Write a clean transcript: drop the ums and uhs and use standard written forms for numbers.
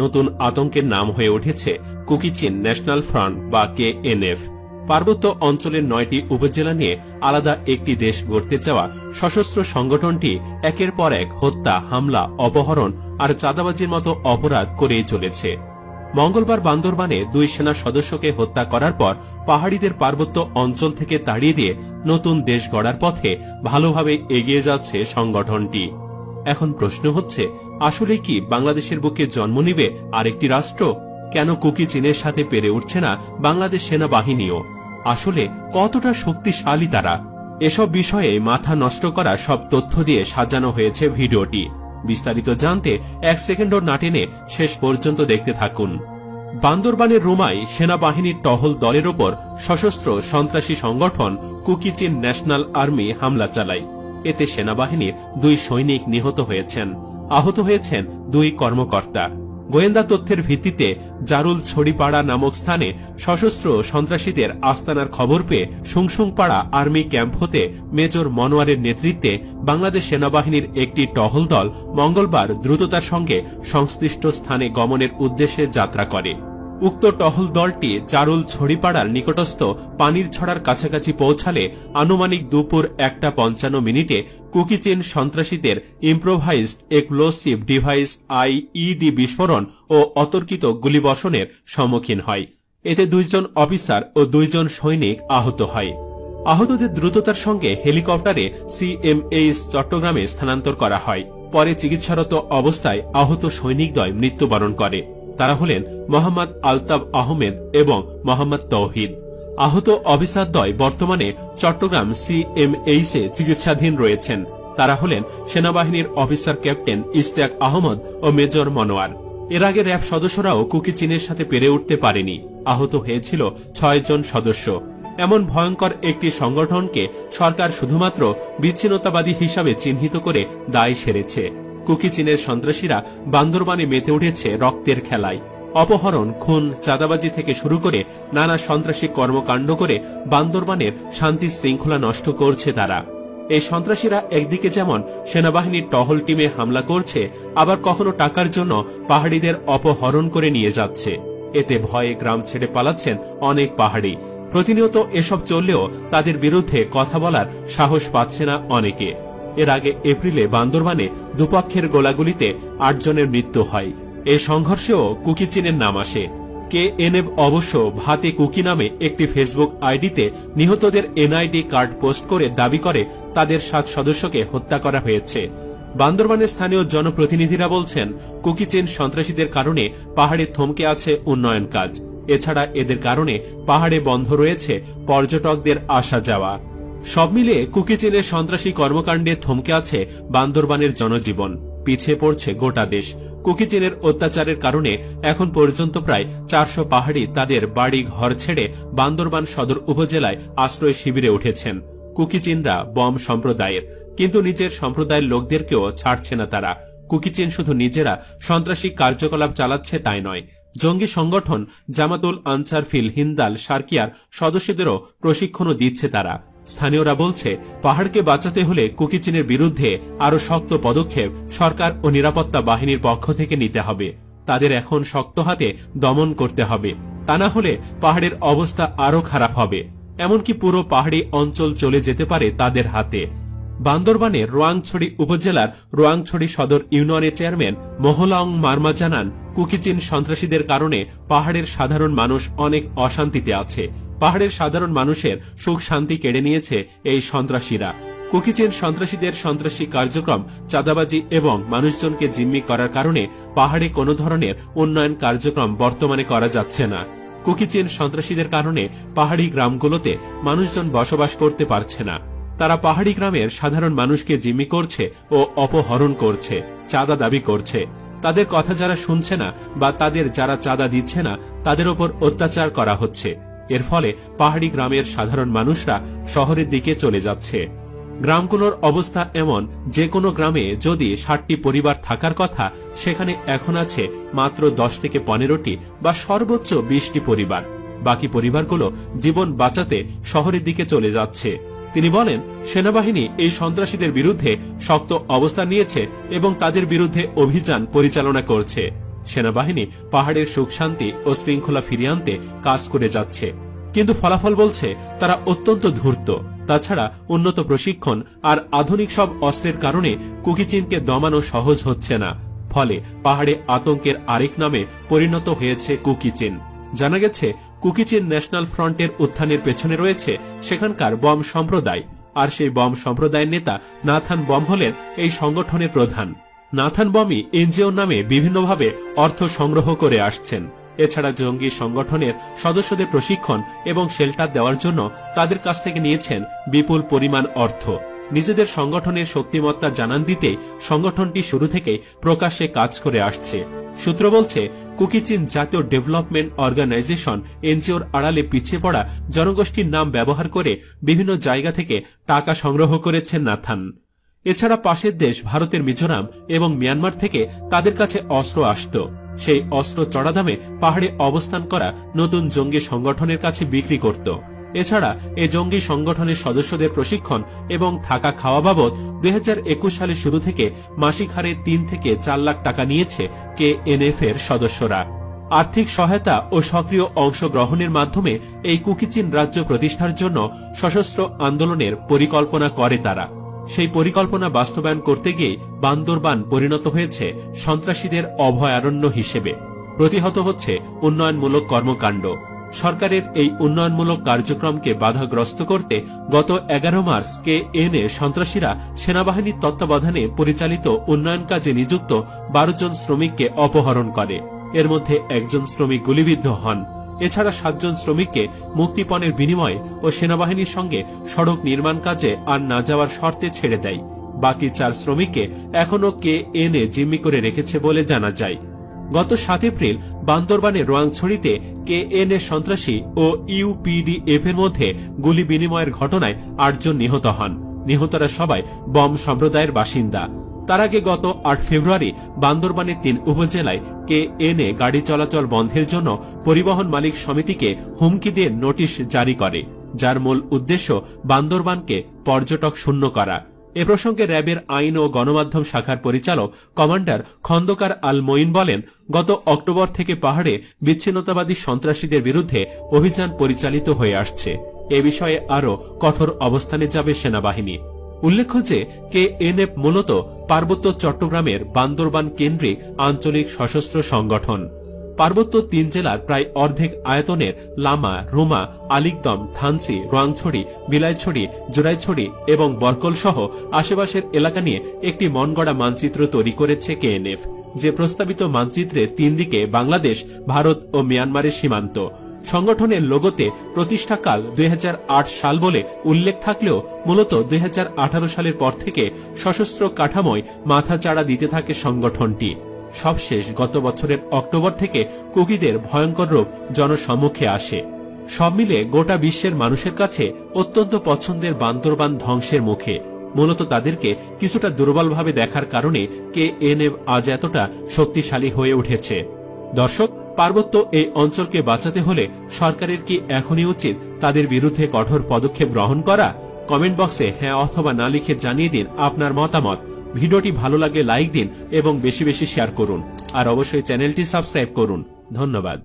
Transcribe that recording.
নতুন আতঙ্কের নাম হয়ে উঠেছে কুকি চিন ন্যাশনাল ফ্রন্ট বা KNF। পার্বত্য অঞ্চলের 9টি উপজেলা নিয়ে আলাদা একটি দেশ গড়তে চাওয়া সশস্ত্র সংগঠনটি একের পর এক হত্যা, হামলা, অপহরণ আর চাঁদাবাজির মতো অপরাধ করেই চলেছে। মঙ্গলবার বান্দরবানে 2 সেনা সদস্যকে হত্যা করার পর পাহাড়িদের পার্বত্য অঞ্চল থেকে তাড়িয়ে দিয়ে নতুন দেশ গড়ার পথে ভালোভাবে এগিয়ে যাচ্ছে সংগঠনটি। এখন প্রশ্ন হচ্ছে, আসলে কি বাংলাদেশের বুকে জন্ম নিবে আরেকটি রাষ্ট্র? কেন কুকি চীনের সাথে পেরে উঠছে না বাংলাদেশ সেনাবাহিনীও? আসলে কতটা শক্তিশালী তারা? এসব বিষয়ে মাথা নষ্ট করা সব তথ্য দিয়ে সাজানো হয়েছে ভিডিওটি। বিস্তারিত জানতে 1 সেকেন্ডও না টেনে শেষ পর্যন্ত দেখতে থাকুন। বান্দরবানের রুমায় সেনাবাহিনীর টহল দলের ওপর সশস্ত্র সন্ত্রাসী সংগঠন কুকি চিন ন্যাশনাল আর্মি হামলা চালায়। এতে সেনাবাহিনীর 2 সৈনিক নিহত হয়েছেন, আহত হয়েছেন 2 কর্মকর্তা। গোয়েন্দা তথ্যের ভিত্তিতে জারুল ছড়িপাড়া নামক স্থানে সশস্ত্র সন্ত্রাসীদের আস্তানার খবর পেয়ে সুংসুংপাড়া আর্মি ক্যাম্প হতে মেজর মনোয়ারের নেতৃত্বে বাংলাদেশ সেনাবাহিনীর একটি টহল দল মঙ্গলবার দ্রুততার সঙ্গে সংশ্লিষ্ট স্থানে গমনের উদ্দেশ্যে যাত্রা করে। উক্ত টহল দলটি জারুল ছড়িপাড়ার নিকটস্থ পানির ছড়ার কাছাকাছি পৌঁছালে আনুমানিক দুপুর 1:55 কুকি চিন সন্ত্রাসীদের ইম্প্রোভাইজড এক্সপ্লোসিভ ডিভাইস IED বিস্ফোরণ ও অতর্কিত গুলিবর্ষণের সম্মুখীন হয়। এতে 2 জন অফিসার ও 2 জন সৈনিক আহত হয়। আহতদের দ্রুততার সঙ্গে হেলিকপ্টারে CMH চট্টগ্রামে স্থানান্তর করা হয়। পরে চিকিৎসারত অবস্থায় আহত সৈনিকদ্বয় মৃত্যুবরণ করে। তারা হলেন মোহাম্মদ আলতাফ আহমেদ এবং মোহাম্মদ তৌহিদ। আহত অফিসারদ্বয় বর্তমানে চট্টগ্রাম CMH-এ চিকিৎসাধীন রয়েছেন। তারা হলেন সেনাবাহিনীর অফিসার ক্যাপ্টেন ইশতিয়াক আহমদ ও মেজর মনোয়ার। এর আগে র্যাব সদস্যরাও কুকি চীনের সাথে পেরে উঠতে পারেনি। আহত হয়েছিল 6 জন সদস্য। এমন ভয়ঙ্কর একটি সংগঠনকে সরকার শুধুমাত্র বিচ্ছিন্নতাবাদী হিসাবে চিহ্নিত করে দায় সেরেছে। কুকি চীনের সন্ত্রাসীরা বান্দরবানে মেতে উঠেছে রক্তের খেলায়। অপহরণ, খুন, চাঁদাবাজি থেকে শুরু করে নানা সন্ত্রাসী কর্মকাণ্ড করে বান্দরবানের শান্তি শৃঙ্খলা নষ্ট করছে তারা। এই সন্ত্রাসীরা একদিকে যেমন সেনাবাহিনীর টহল টিমে হামলা করছে, আবার কখনো টাকার জন্য পাহাড়িদের অপহরণ করে নিয়ে যাচ্ছে। এতে ভয়ে গ্রাম ছেড়ে পালাচ্ছেন অনেক পাহাড়ি। প্রতিনিয়ত এসব চললেও তাদের বিরুদ্ধে কথা বলার সাহস পাচ্ছে না অনেকে। এর আগে এপ্রিলে বান্দরবানে দুপক্ষের গোলাগুলিতে 8 জনের মৃত্যু হয়। এই সংঘর্ষেও কুকি চীনের নাম আসে। KNF অবশ্য ভাতে কুকি নামে একটি ফেসবুক আইডিতে নিহতদের NID কার্ড পোস্ট করে দাবি করে তাদের 7 সদস্যকে হত্যা করা হয়েছে। বান্দরবানের স্থানীয় জনপ্রতিনিধিরা বলছেন, কুকি চীন সন্ত্রাসীদের কারণে পাহাড়ে থমকে আছে উন্নয়ন কাজ। এছাড়া এদের কারণে পাহাড়ে বন্ধ রয়েছে পর্যটকদের আসা যাওয়া। সব মিলে কুকি চীনের সন্ত্রাসী কর্মকাণ্ডে থমকে আছে বান্দরবানের জনজীবন। পিছিয়ে পড়ছে গোটা দেশ। কুকি চীনের অত্যাচারের কারণে এখন পর্যন্ত প্রায় 400 পাহাড়ি তাদের বাড়ি ঘর ছেড়ে বান্দরবান সদর উপজেলায় আশ্রয় শিবিরে উঠেছেন। কুকি চীনরা বম সম্প্রদায়ের, কিন্তু নিজের সম্প্রদায়ের লোকদেরকেও ছাড়ছে না তারা। কুকি চীন শুধু নিজেরা সন্ত্রাসী কার্যকলাপ চালাচ্ছে তাই নয়, জঙ্গি সংগঠন জামাতুল আনসার ফিল হিন্দাল সার্কিয়ার সদস্যদেরও প্রশিক্ষণও দিচ্ছে তারা। স্থানীয়রা বলছে, পাহাড়কে বাঁচাতে হলে কুকি চীনের বিরুদ্ধে আরো শক্ত পদক্ষেপ সরকার ও নিরাপত্তা বাহিনীর পক্ষ থেকে নিতে হবে। তাদের এখন শক্ত হাতে দমন করতে হবে, তা না হলে পাহাড়ের অবস্থা আরো খারাপ হবে। এমনকি পুরো পাহাড়ি অঞ্চল চলে যেতে পারে তাদের হাতে। বান্দরবানের রোয়াংছড়ি উপজেলার রোয়াংছড়ি সদর ইউনিয়নের চেয়ারম্যান মোহলং মার্মা জানান, কুকি চীন সন্ত্রাসীদের কারণে পাহাড়ের সাধারণ মানুষ অনেক অশান্তিতে আছে। পাহাড়ের সাধারণ মানুষের সুখ শান্তি কেড়ে নিয়েছে এই সন্ত্রাসীরা। কুকি চীন সন্ত্রাসীদের সন্ত্রাসী কার্যক্রম, চাঁদাবাজি এবং মানুষজনকে জিম্মি করার কারণে পাহাড়ে কোনো ধরনের উন্নয়ন কার্যক্রম বর্তমানে করা যাচ্ছে না। কুকি চীন সন্ত্রাসীদের কারণে পাহাড়ি গ্রামগুলোতে মানুষজন বসবাস করতে পারছে না। তারা পাহাড়ি গ্রামের সাধারণ মানুষকে জিম্মি করছে ও অপহরণ করছে, চাঁদা দাবি করছে। তাদের কথা যারা শুনছে না বা তাদের যারা চাঁদা দিচ্ছে না, তাদের ওপর অত্যাচার করা হচ্ছে। এর ফলে পাহাড়ি গ্রামের সাধারণ মানুষরা শহরের দিকে চলে যাচ্ছে। গ্রামগুলোর অবস্থা এমন, যে কোনো গ্রামে যদি 60টি পরিবার থাকার কথা, সেখানে এখন আছে মাত্র 10 থেকে 15টি বা সর্বোচ্চ 20টি পরিবার। বাকি পরিবারগুলো জীবন বাঁচাতে শহরের দিকে চলে যাচ্ছে। তিনি বলেন, সেনাবাহিনী এই সন্ত্রাসীদের বিরুদ্ধে শক্ত অবস্থান নিয়েছে এবং তাদের বিরুদ্ধে অভিযান পরিচালনা করছে। সেনাবাহিনী পাহাড়ের সুখ শান্তি ও শৃঙ্খলা ফিরিয়ে আনতে কাজ করে যাচ্ছে, কিন্তু ফলাফল বলছে তারা অত্যন্ত ধূর্ত। তাছাড়া উন্নত প্রশিক্ষণ আর আধুনিক সব অস্ত্রের কারণে কুকি চীনকে দমানো সহজ হচ্ছে না। ফলে পাহাড়ে আতঙ্কের আরেক নামে পরিণত হয়েছে কুকি চীন। জানা গেছে কুকি চীন ন্যাশনাল ফ্রন্টের উত্থানের পেছনে রয়েছে সেখানকার বম সম্প্রদায়, আর সেই বম সম্প্রদায়ের নেতা নাথান বম হলেন এই সংগঠনের প্রধান। নাথান বমই এনজিও নামে বিভিন্নভাবে অর্থ সংগ্রহ করে আসছেন। এছাড়া জঙ্গি সংগঠনের সদস্যদের প্রশিক্ষণ এবং শেল্টার দেওয়ার জন্য তাদের কাছ থেকে নিয়েছেন বিপুল পরিমাণ অর্থ। নিজেদের সংগঠনের শক্তিমত্তা জানান দিতে সংগঠনটি শুরু থেকেই প্রকাশ্যে কাজ করে আসছে। সূত্র বলছে কুকি চীন জাতীয় ডেভেলপমেন্ট অর্গানাইজেশন এনজিওর আড়ালে পিছিয়ে পড়া জনগোষ্ঠীর নাম ব্যবহার করে বিভিন্ন জায়গা থেকে টাকা সংগ্রহ করেছেন নাথান। এছাড়া পাশের দেশ ভারতের মিজোরাম এবং মিয়ানমার থেকে তাদের কাছে অস্ত্র আসত। সেই অস্ত্র চড়া দামে পাহাড়ে অবস্থান করা নতুন জঙ্গি সংগঠনের কাছে বিক্রি করত। এছাড়া এই জঙ্গি সংগঠনের সদস্যদের প্রশিক্ষণ এবং থাকা খাওয়া বাবদ 2021 সালের শুরু থেকে মাসিক হারে 3 থেকে 4 লাখ টাকা নিয়েছে কেএনএফ এর সদস্যরা। আর্থিক সহায়তা ও সক্রিয় অংশগ্রহণের মাধ্যমে এই কুকি চীন রাজ্য প্রতিষ্ঠার জন্য সশস্ত্র আন্দোলনের পরিকল্পনা করে তারা। সেই পরিকল্পনা বাস্তবায়ন করতে গিয়ে বান্দরবান পরিণত হয়েছে সন্ত্রাসীদের অভয়ারণ্য হিসেবে। প্রতিহত হচ্ছে উন্নয়নমূলক কর্মকাণ্ড। সরকারের এই উন্নয়নমূলক কার্যক্রমকে বাধাগ্রস্ত করতে গত 11 মার্চ কেএনএ সন্ত্রাসীরা সেনাবাহিনীর তত্ত্বাবধানে পরিচালিত উন্নয়ন কাজে নিযুক্ত 12 জন শ্রমিককে অপহরণ করে। এর মধ্যে একজন শ্রমিক গুলিবিদ্ধ হন। এছাড়া 7 জন শ্রমিককে মুক্তিপণের বিনিময়ে ও সেনাবাহিনীর সঙ্গে সড়ক নির্মাণ কাজে আর না যাওয়ার শর্তে ছেড়ে দেয়। বাকি 4 শ্রমিককে এখনও কেএনএ জিম্মি করে রেখেছে বলে জানা যায়। গত 7 এপ্রিল বান্দরবানের রোয়াংছড়িতে কেএনএ সন্ত্রাসী ও ইউপিডিএফ এর মধ্যে গুলি বিনিময়ের ঘটনায় 8 জন নিহত হন। নিহতরা সবাই বম সম্প্রদায়ের বাসিন্দা। তার আগে গত 8 ফেব্রুয়ারি বান্দরবানের 3 উপজেলায় কেএনএ গাড়ি চলাচল বন্ধের জন্য পরিবহন মালিক সমিতিকে হুমকি দিয়ে নোটিশ জারি করে, যার মূল উদ্দেশ্য বান্দরবানকে পর্যটক শূন্য করা। এ প্রসঙ্গে র্যাবের আইন ও গণমাধ্যম শাখার পরিচালক কমান্ডার খন্দকার আল মঈন বলেন, গত অক্টোবর থেকে পাহাড়ে বিচ্ছিন্নতাবাদী সন্ত্রাসীদের বিরুদ্ধে অভিযান পরিচালিত হয়ে আসছে। এ বিষয়ে আরও কঠোর অবস্থানে যাবে সেনাবাহিনী। উল্লেখ্য যে কেএনএফ মূলত পার্বত্য চট্টগ্রামের বান্দরবান কেন্দ্রিক আঞ্চলিক সশস্ত্র সংগঠন। পার্বত্য 3 জেলার প্রায় অর্ধেক আয়তনের লামা, রুমা, আলিকদম, থানচি, রোয়াংছড়ি, বিলাইছড়ি, জোড়াইছড়ি এবং বরকল সহ আশেপাশের এলাকা নিয়ে একটি মনগড়া মানচিত্র তৈরি করেছে কেএনএফ, যে প্রস্তাবিত মানচিত্রে 3 দিকে বাংলাদেশ, ভারত ও মিয়ানমারের সীমান্ত। সংগঠনের লোগোতে প্রতিষ্ঠাকাল 2008 সাল বলে উল্লেখ থাকলেও মূলত 2018 সালের পর থেকে সশস্ত্র কাঠামোয় মাথাচাড়া দিতে থাকে সংগঠনটি। সবশেষ গত বছরের অক্টোবর থেকে কুকিদের ভয়ঙ্কর রূপ জনসম্মুখে আসে। সব মিলে গোটা বিশ্বের মানুষের কাছে অত্যন্ত পছন্দের বান্দরবান ধ্বংসের মুখে। মূলত তাদেরকে কিছুটা দুর্বলভাবে দেখার কারণে কেএনএফ আজ এতটা শক্তিশালী হয়ে উঠেছে। দর্শক, পার্বত্য এই অঞ্চলকে বাঁচাতে হলে সরকারের কি এখনই উচিত তাদের বিরুদ্ধে কঠোর পদক্ষেপ গ্রহণ করা? কমেন্ট বক্সে হ্যাঁ অথবা না লিখে জানিয়ে দিন আপনার মতামত। ভিডিওটি ভালো লাগলে লাইক দিন এবং বেশি বেশি শেয়ার করুন, আর অবশ্যই চ্যানেলটি সাবস্ক্রাইব করুন। ধন্যবাদ।